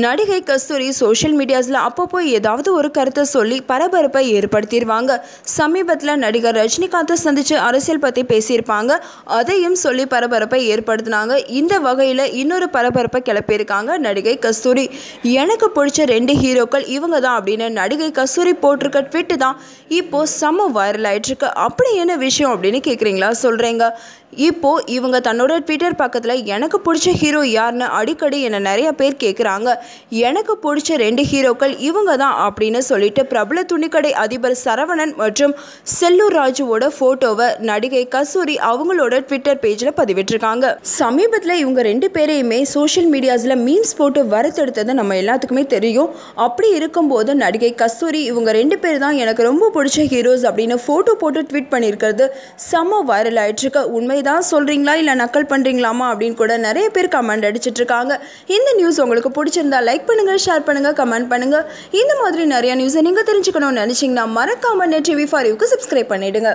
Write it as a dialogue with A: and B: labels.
A: நடிகை கஸ்தூரி சோஷியல் மீடியாஸில் அப்பப்போ ஏதாவது ஒரு கருத்தை சொல்லி பரபரப்பை ஏற்படுத்திடுவாங்க. சமீபத்தில் நடிகர் ரஜினிகாந்தை சந்தித்து அரசியல் பற்றி பேசியிருப்பாங்க. அதையும் சொல்லி பரபரப்பை ஏற்படுத்தினாங்க. இந்த வகையில் இன்னொரு பரபரப்பை கிளப்பியிருக்காங்க நடிகை கஸ்தூரி. எனக்கு பிடிச்ச 2 ஹீரோக்கள் இவங்க தான் அப்படின்னு நடிகை கஸ்தூரி போட்டிருக்க ட்விட்டு தான் இப்போது செம்ம வைரல் ஆகிட்டுருக்கு. அப்படி என்ன விஷயம் அப்படின்னு கேட்குறீங்களா? சொல்கிறேங்க. இப்போது இவங்க தன்னோட ட்விட்டர் பக்கத்தில் எனக்கு பிடிச்ச ஹீரோ யாருன்னு அடிக்கடி என்னை நிறைய பேர் கேட்குறாங்க. எனக்கு பிடிச்ச 2 ஹீரோக்கள் இவங்க தான் அப்படின்னு சொல்லிட்டு பிரபல துணிக்கடை அதிபர் சரவணன் மற்றும் செல்லூர் ராஜுவோட ஃபோட்டோவை நடிகை கஸ்தூரி அவங்களோட ட்விட்டர் பேஜில் பதிவிட்டிருக்காங்க. சமீபத்தில் இவங்க 2 பேரையுமே சோஷியல் மீடியாஸில் மீம்ஸ் போட்டு வறுத்தெடுத்தது நம்ம எல்லாத்துக்குமே தெரியும். அப்படி இருக்கும்போது நடிகை கஸ்தூரி இவங்க 2 பேர் தான் எனக்கு ரொம்ப பிடிச்ச ஹீரோஸ் அப்படின்னு ஃபோட்டோ போட்டு ட்வீட் பண்ணியிருக்கிறது செம்ம வைரல் ஆகிட்டுருக்கு. உண்மை தான் சொல்கிறீங்களா இல்லை நக்கல் பண்ணுறீங்களாமா அப்படின்னு கூட நிறைய பேர் கமெண்ட் அடிச்சிட்டு இருக்காங்க. இந்த நியூஸ் உங்களுக்கு பிடிச்சிருந்தா லைக் பண்ணுங்கள், ஷேர் பண்ணுங்கள், கமெண்ட் பண்ணுங்கள். இந்த மாதிரி நிறைய நியூஸை நீங்கள் தெரிஞ்சுக்கணும்னு நினச்சிங்கன்னா மறக்காம NET TV4U சப்ஸ்கிரைப் பண்ணிவிடுங்க.